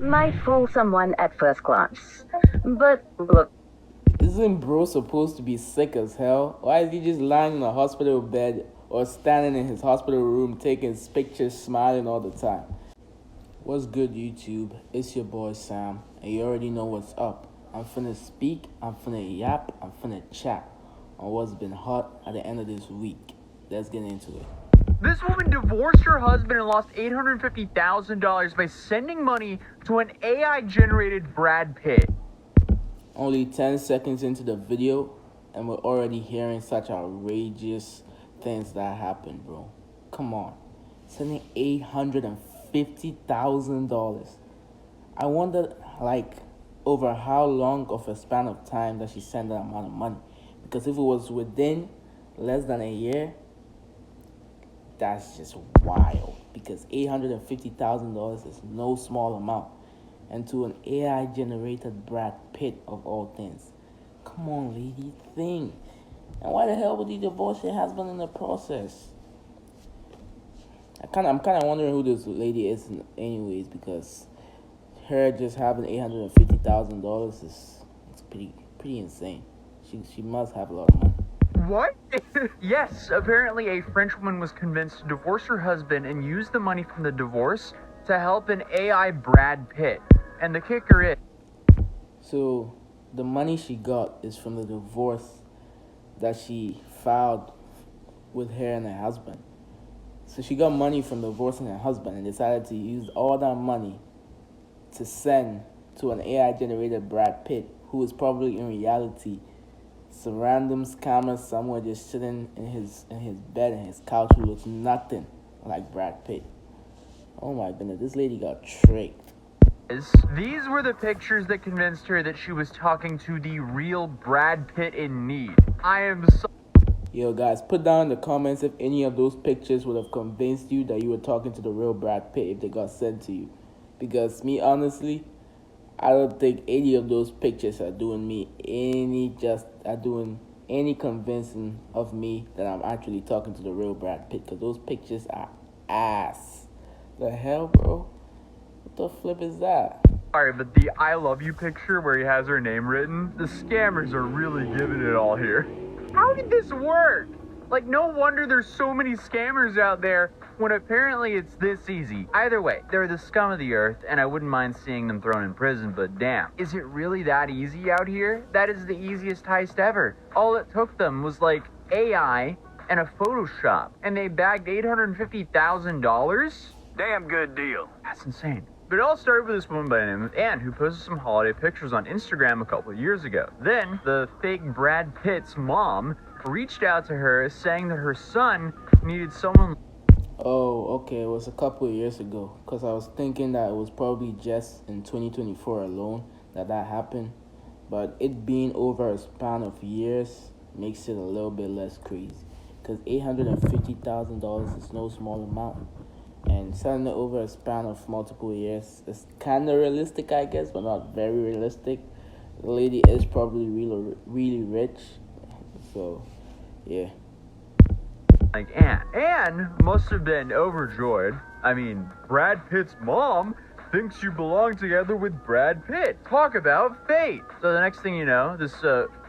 might fool someone at first glance. But look, Isn't bro supposed to be sick as hell? Why is he just lying in a hospital bed or standing in his hospital room taking pictures smiling all the time? What's good, YouTube? It's your boy Sam, and you already know what's up. I'm finna speak, I'm finna yap, I'm finna chat on what's been hot at the end of this week. Let's get into it. This woman divorced her husband and lost $850,000 by sending money to an AI-generated Brad Pitt. Only 10 seconds into the video, and we're already hearing such outrageous things that happened, bro. Come on. Sending $850,000. I wonder, over how long of a span of time does she send that amount of money? Because if it was within less than a year, that's just wild. Because $850,000 is no small amount. And to an AI-generated Brad Pitt of all things. Come on, lady, think. And why the hell would you divorce your husband in the process? I'm kind of wondering who this lady is, anyways, because her just having $850,000 is pretty insane. She must have a lot of money. What? Yes, apparently a French woman was convinced to divorce her husband and use the money from the divorce to help an AI Brad Pitt. And the kicker is... So, the money she got is from the divorce that she filed with her and her husband. So she got money from divorcing her husband and decided to use all that money to send to an AI-generated Brad Pitt, who is probably in reality some random scammer somewhere just sitting in his bed and his couch who looks nothing like Brad Pitt. Oh my goodness, this lady got tricked. These were the pictures that convinced her that she was talking to the real Brad Pitt in need. I am so... Yo guys, put down in the comments if any of those pictures would have convinced you that you were talking to the real Brad Pitt if they got sent to you. Because me, honestly, I don't think any of those pictures are doing any convincing of me that I'm actually talking to the real Brad Pitt. Because those pictures are ass. The hell, bro? What the flip is that? Sorry, but the I love you picture where he has her name written, the scammers are really giving it all here. How did this work? Like, no wonder there's so many scammers out there when apparently it's this easy. Either way, they're the scum of the earth, and I wouldn't mind seeing them thrown in prison, but damn. Is it really that easy out here? That is the easiest heist ever. All it took them was, like, AI and a Photoshop, and they bagged $850,000? Damn good deal. That's insane. But it all started with this woman by the name of Anne who posted some holiday pictures on Instagram a couple of years ago. Then, the fake Brad Pitt's mom reached out to her saying that her son needed someone... Oh, okay, it was a couple of years ago. Because I was thinking that it was probably just in 2024 alone that happened. But it being over a span of years makes it a little bit less crazy. Because $850,000 is no small amount. And selling it over a span of multiple years is kind of realistic, I guess, but not very realistic. The lady is probably really rich. So, yeah. Like Anne. Anne must have been overjoyed. I mean, Brad Pitt's mom thinks you belong together with Brad Pitt. Talk about fate. So the next thing you know, this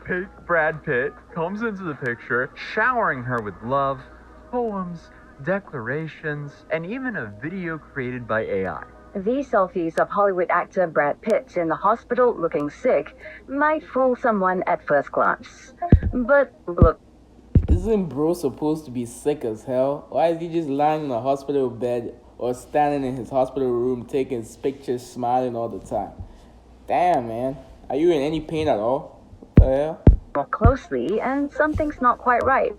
fake Brad Pitt comes into the picture, showering her with love, poems, declarations, and even a video created by AI. these selfies of Hollywood actor Brad Pitt in the hospital looking sick might fool someone at first glance. But look, isn't bro supposed to be sick as hell? Why is he just lying in a hospital bed or standing in his hospital room taking pictures smiling all the time? Damn, man. Are you in any pain at all? What the hell? more closely and something's not quite right.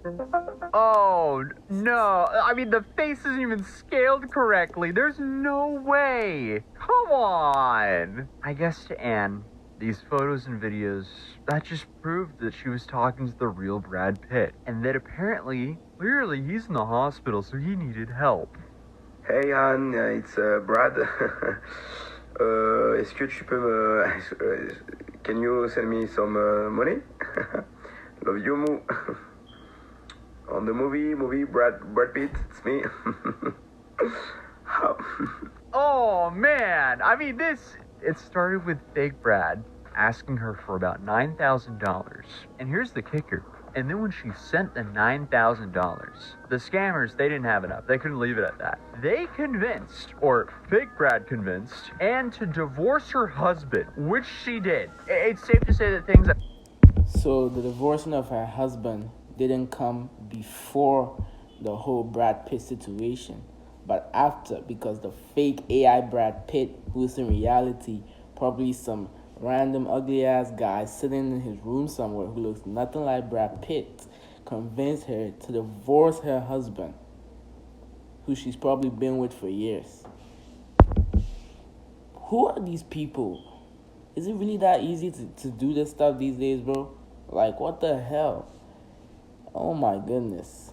Oh, no. I mean, the face isn't even scaled correctly. There's no way. Come on. I guess to Anne, these photos and videos, that just proved that she was talking to the real Brad Pitt. And that apparently, clearly, he's in the hospital, so he needed help. Hey Anne, it's Brad. Est-ce que tu peux me... Can you send me some money? Love you, Moo. On the movie Brad Pitt, it's me. Oh, man. I mean, this It started with fake Brad asking her for about $9,000. And here's the kicker. And then when she sent the $9,000, the scammers, they didn't have enough. They couldn't leave it at that. They convinced, or fake Brad convinced, Anne to divorce her husband, which she did. It's safe to say that things... So the divorcing of her husband didn't come before the whole Brad Pitt situation, but after, because the fake AI Brad Pitt, who's in reality probably some random ugly ass guy sitting in his room somewhere who looks nothing like Brad Pitt, convinced her to divorce her husband, who she's probably been with for years. Who are these people? Is it really that easy to do this stuff these days, bro? Like, what the hell? Oh my goodness.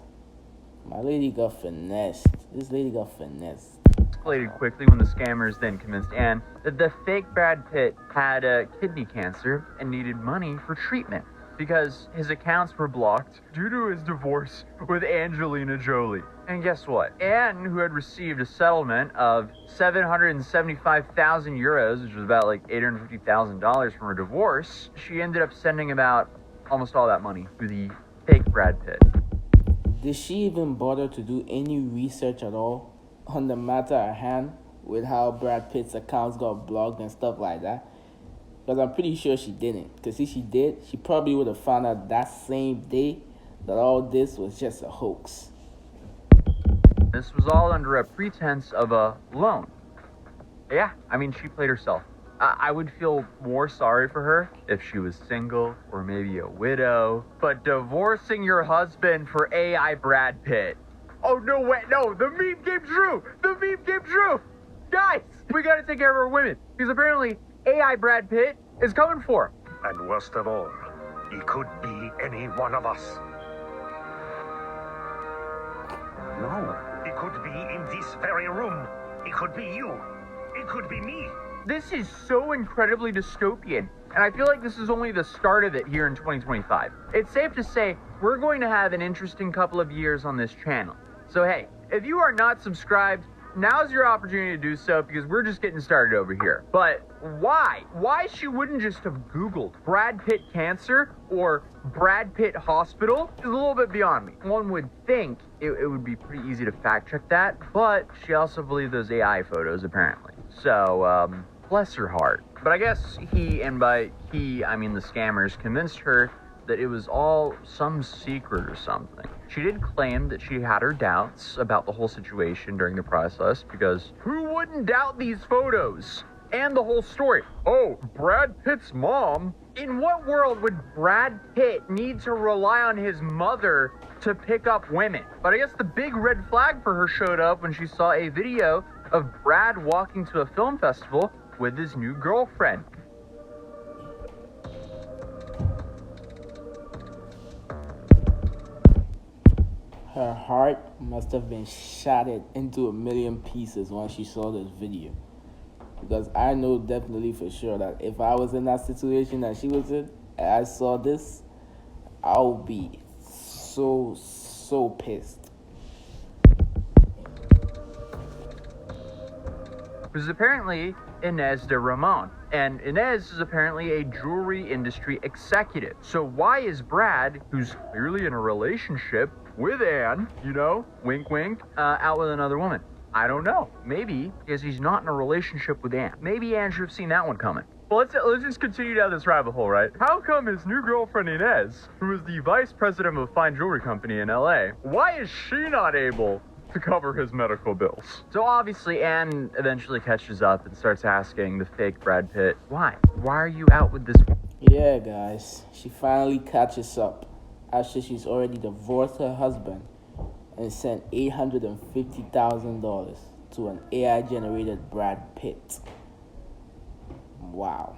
My lady got finessed. This lady got finessed. Escalated quickly when the scammers then convinced Anne that the fake Brad Pitt had kidney cancer and needed money for treatment because his accounts were blocked due to his divorce with Angelina Jolie. And guess what? Anne, who had received a settlement of 775,000 euros, which was about like $850,000 from her divorce, she ended up sending about almost all that money to the fake Brad Pitt. Did she even bother to do any research at all on the matter at hand with how Brad Pitt's accounts got blocked and stuff like that? Because I'm pretty sure she didn't. Because if she did, she probably would have found out that same day that all this was just a hoax. This was all under a pretense of a loan. Yeah, I mean, she played herself. I would feel more sorry for her if she was single or maybe a widow. But divorcing your husband for AI Brad Pitt. Oh, no way. No, the meme came true. The meme came true. Guys, we got to take care of our women. Because apparently AI Brad Pitt is coming for him. And worst of all, he could be any one of us. No, he could be in this very room. It could be you. It could be me. This is so incredibly dystopian, and I feel like this is only the start of it here in 2025. It's safe to say we're going to have an interesting couple of years on this channel. So hey, if you are not subscribed, now's your opportunity to do so because we're just getting started over here. But why? Why she wouldn't just have Googled Brad Pitt cancer or Brad Pitt hospital is a little bit beyond me. One would think it would be pretty easy to fact check that, but she also believed those AI photos apparently. So, bless her heart. But I guess he, and by he, I mean the scammers, convinced her that it was all some secret or something. She did claim that she had her doubts about the whole situation during the process because who wouldn't doubt these photos and the whole story? Oh, Brad Pitt's mom? In what world would Brad Pitt need to rely on his mother to pick up women? But I guess the big red flag for her showed up when she saw a video of Brad walking to a film festival with his new girlfriend. Her heart must have been shattered into a million pieces when she saw this video. Because I know definitely for sure that if I was in that situation that she was in, and I saw this, I would be so pissed. This is apparently Inez de Ramon, and Inez is apparently a jewelry industry executive. So why is Brad, who's clearly in a relationship with Anne, you know, wink wink, out with another woman? I don't know. Maybe because he's not in a relationship with Anne. Maybe Anne should have seen that one coming. Well, let's just continue down this rabbit hole, right? How come his new girlfriend Inez, who is the vice president of a fine jewelry company in LA, why is she not able to cover his medical bills? So obviously Anne eventually catches up and starts asking the fake Brad Pitt, why? Why are you out with this woman? Yeah, guys, she finally catches up after she's already divorced her husband and sent $850,000 to an AI-generated Brad Pitt. Wow.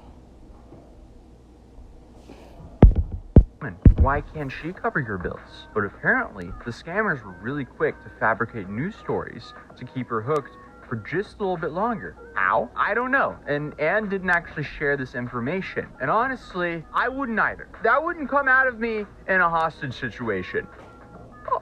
Why can't she cover your bills? But apparently, the scammers were really quick to fabricate news stories to keep her hooked for just a little bit longer. How? I don't know. And Anne didn't actually share this information. And honestly, I wouldn't either. That wouldn't come out of me in a hostage situation.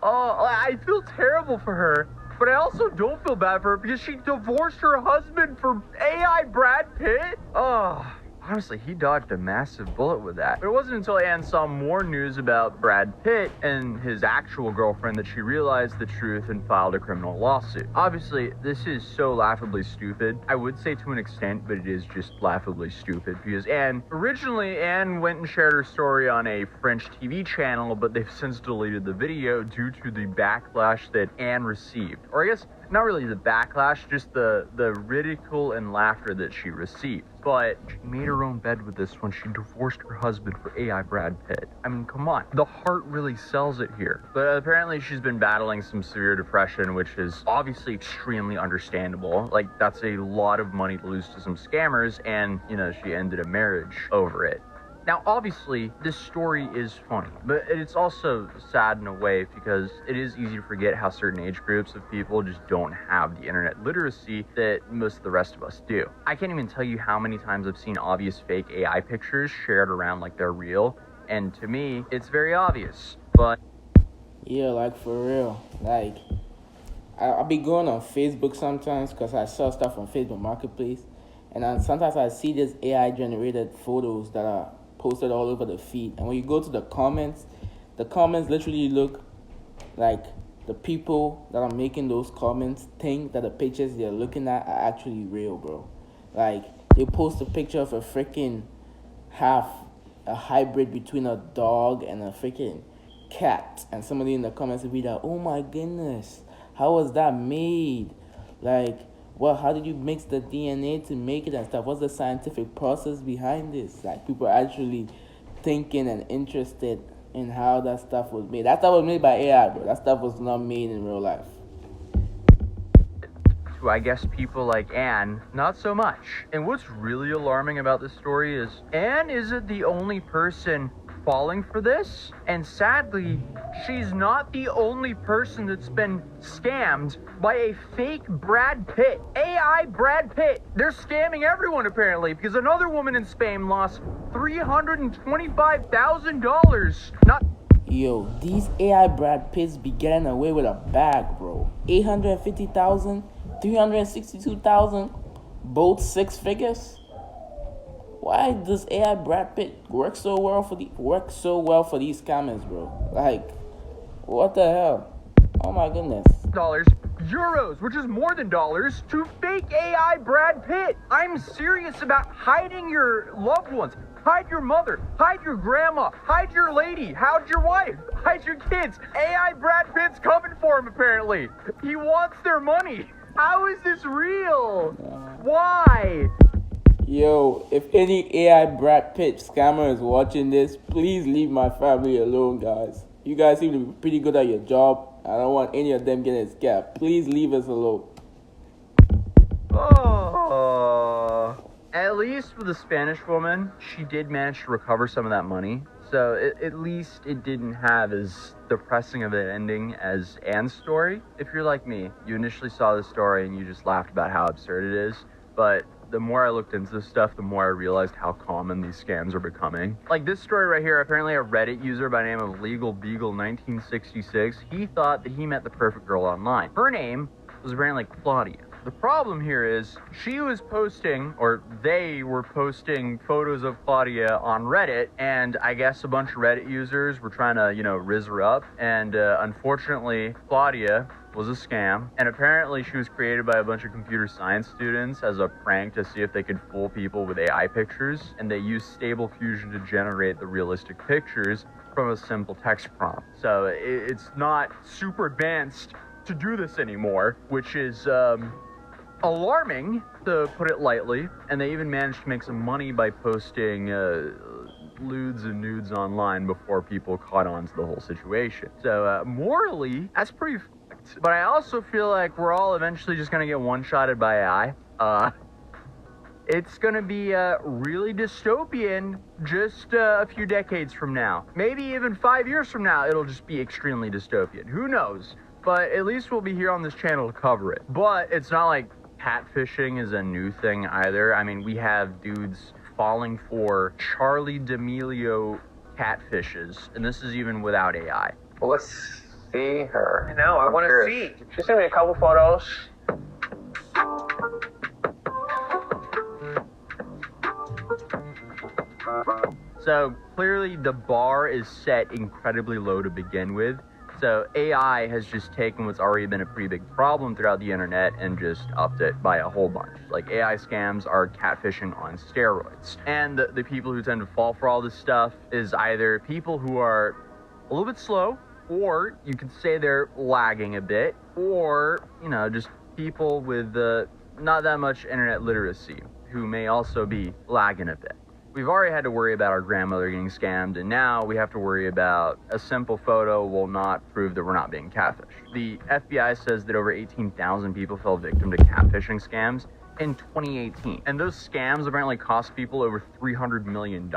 Oh, I feel terrible for her But I also don't feel bad for her because she divorced her husband for AI Brad Pitt. Oh, honestly, he dodged a massive bullet with that. But it wasn't until Anne saw more news about Brad Pitt and his actual girlfriend that she realized the truth and filed a criminal lawsuit. Obviously, this is so laughably stupid. I would say to an extent, but it is just laughably stupid because originally Anne went and shared her story on a French TV channel, but they've since deleted the video due to the backlash that Anne received. Or I guess not really the backlash, just the ridicule and laughter that she received. But she made her own bed with this when she divorced her husband for AI Brad Pitt. I mean, come on. The heart really sells it here. But apparently she's been battling some severe depression, which is obviously extremely understandable. Like, that's a lot of money to lose to some scammers, and, you know, she ended a marriage over it. Now, obviously, this story is funny, but it's also sad in a way because it is easy to forget how certain age groups of people just don't have the internet literacy that most of the rest of us do. I can't even tell you how many times I've seen obvious fake AI pictures shared around like they're real, and to me, it's very obvious, but... Yeah, like for real. Like, I'll be going on Facebook sometimes because I sell stuff on Facebook Marketplace, and sometimes I see these AI-generated photos that are posted all over the feed, and when you go to the comments literally look like the people that are making those comments think that the pictures they're looking at are actually real, bro. Like, they post a picture of a freaking a hybrid between a dog and a freaking cat, and somebody in the comments will be like, oh my goodness, how was that made? Like, well, how did you mix the DNA to make it and stuff? What's the scientific process behind this? Like, people are actually thinking and interested in how that stuff was made. That stuff was made by AI, bro. That stuff was not made in real life. To, I guess, people like Anne, not so much. And what's really alarming about this story is Anne isn't the only person falling for this, and sadly, she's not the only person that's been scammed by a fake Brad Pitt. AI Brad Pitt. They're scamming everyone apparently because another woman in Spain lost $325,000. Yo, these AI Brad Pitts be getting away with a bag, bro. 850,000, 362,000, both 6 figures. Why does AI Brad Pitt work so well for these scammers, bro? Like, what the hell? Oh my goodness. Euros, which is more than dollars, to fake AI Brad Pitt. I'm serious about hiding your loved ones. Hide your mother, hide your grandma, hide your lady, hide your wife, hide your kids. AI Brad Pitt's coming for him apparently. He wants their money. How is this real? Why? Yo, if any AI Brad Pitt scammer is watching this, please leave my family alone, guys. You guys seem to be pretty good at your job. I don't want any of them getting scammed. Please leave us alone. At least with the Spanish woman, she did manage to recover some of that money. So at least it didn't have as depressing of an ending as Anne's story. If you're like me, you initially saw the story and you just laughed about how absurd it is. But the more I looked into this stuff, the more I realized how common these scams are becoming. Like this story right here, apparently a Reddit user by the name of Legal Beagle 1966, he thought that he met the perfect girl online. Her name was apparently Claudia. The problem here is she was posting, or they were posting photos of Claudia on Reddit, and I guess a bunch of Reddit users were trying to, rizz her up, and unfortunately, Claudia was a scam, and apparently she was created by a bunch of computer science students as a prank to see if they could fool people with AI pictures, and they used Stable Diffusion to generate the realistic pictures from a simple text prompt. So it's not super advanced to do this anymore, which is alarming, to put it lightly, and they even managed to make some money by posting lewds and nudes online before people caught on to the whole situation. So morally, that's pretty fucked. But I also feel like we're all eventually just gonna get one-shotted by AI. It's gonna be really dystopian just a few decades from now. Maybe even 5 years from now, it'll just be extremely dystopian. Who knows? But at least we'll be here on this channel to cover it. But it's not like catfishing is a new thing either. I mean, we have dudes falling for Charlie D'Amelio catfishes, and this is even without AI. Let's see her. I know, I want to Curious. see. She sent me a couple photos. So clearly the bar is set incredibly low to begin with. So AI has just taken what's already been a pretty big problem throughout the internet and just upped it by a whole bunch. Like AI scams are catfishing on steroids. And the people who tend to fall for all this stuff is either people who are a little bit slow, or you could say they're lagging a bit, or, you know, just people with not that much internet literacy who may also be lagging a bit. We've already had to worry about our grandmother getting scammed, and now we have to worry about a simple photo will not prove that we're not being catfished. The FBI says that over 18,000 people fell victim to catfishing scams in 2018. And those scams apparently cost people over $300 million.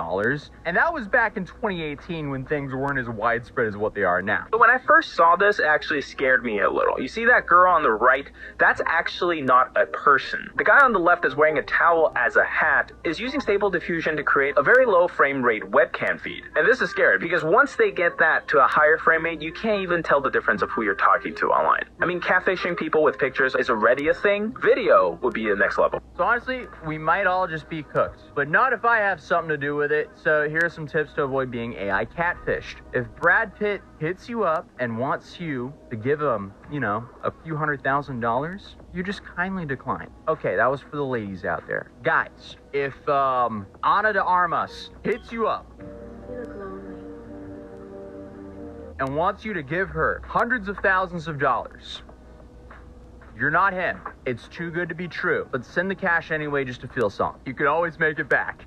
And that was back in 2018 when things weren't as widespread as what they are now. But when I first saw this, it actually scared me a little. You see that girl on the right? That's actually not a person. The guy on the left that's wearing a towel as a hat is using Stable Diffusion to create a very low frame rate webcam feed. And this is scary because once they get that to a higher frame rate, you can't even tell the difference of who you're talking to online. I mean, catfishing people with pictures is already a thing. Video would be the next level. So honestly, we might all just be cooked, but not if I have something to do with it. So here are some tips to avoid being AI catfished. If Brad Pitt hits you up and wants you to give him, you know, a few $100,000, you just kindly decline. Okay, that was for the ladies out there. Guys, if Ana de Armas hits you up and wants you to give her hundreds of thousands of dollars, you're not him. It's too good to be true. But send the cash anyway just to feel something. You can always make it back.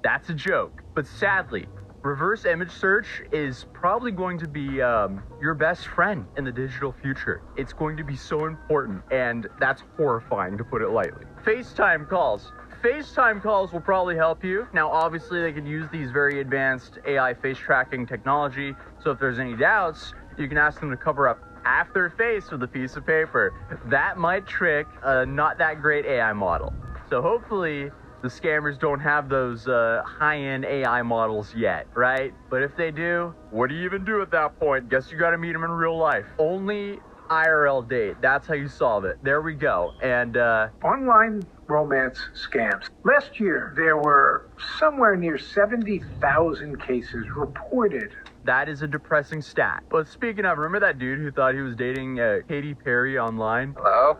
That's a joke. But sadly, reverse image search is probably going to be your best friend in the digital future. It's going to be so important, and that's horrifying, to put it lightly. FaceTime calls. FaceTime calls will probably help you. Now, obviously, they can use these very advanced AI face tracking technology, so if there's any doubts, you can ask them to cover up half their face with a piece of paper. That might trick a not that great AI model. So hopefully the scammers don't have those high-end AI models yet, right? But if they do, what do you even do at that point? Guess you gotta meet them in real life. Only IRL date. That's how you solve it. There we go. And online romance scams. Last year, there were somewhere near 70,000 cases reported. that is a depressing stat. But speaking of, remember that dude who thought he was dating Katy Perry online? Hello?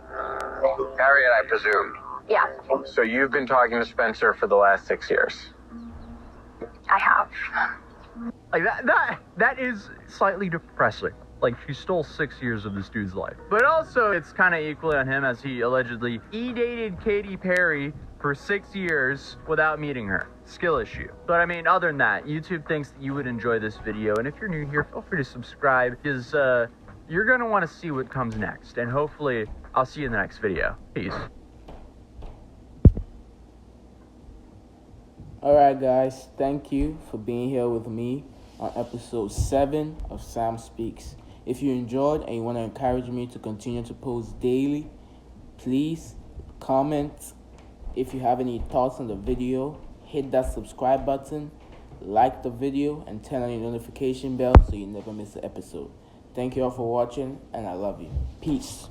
Harriet, I presume. Yeah, So you've been talking to Spencer for the last 6 years. I have. Like that is slightly depressing. Like, she stole 6 years of this dude's life. But also, it's kind of equally on him, as he allegedly dated Katy Perry for 6 years without meeting her. Skill issue. But I mean, other than that, YouTube thinks that you would enjoy this video, and if you're new here, feel free to subscribe, because you're gonna want to see what comes next, and hopefully I'll see you in the next video. Peace. Alright guys, thank you for being here with me on episode 7 of Sam Speaks. If you enjoyed and you want to encourage me to continue to post daily, please comment. If you have any thoughts on the video, hit that subscribe button, like the video, and turn on your notification bell so you never miss an episode. Thank you all for watching, and I love you. Peace.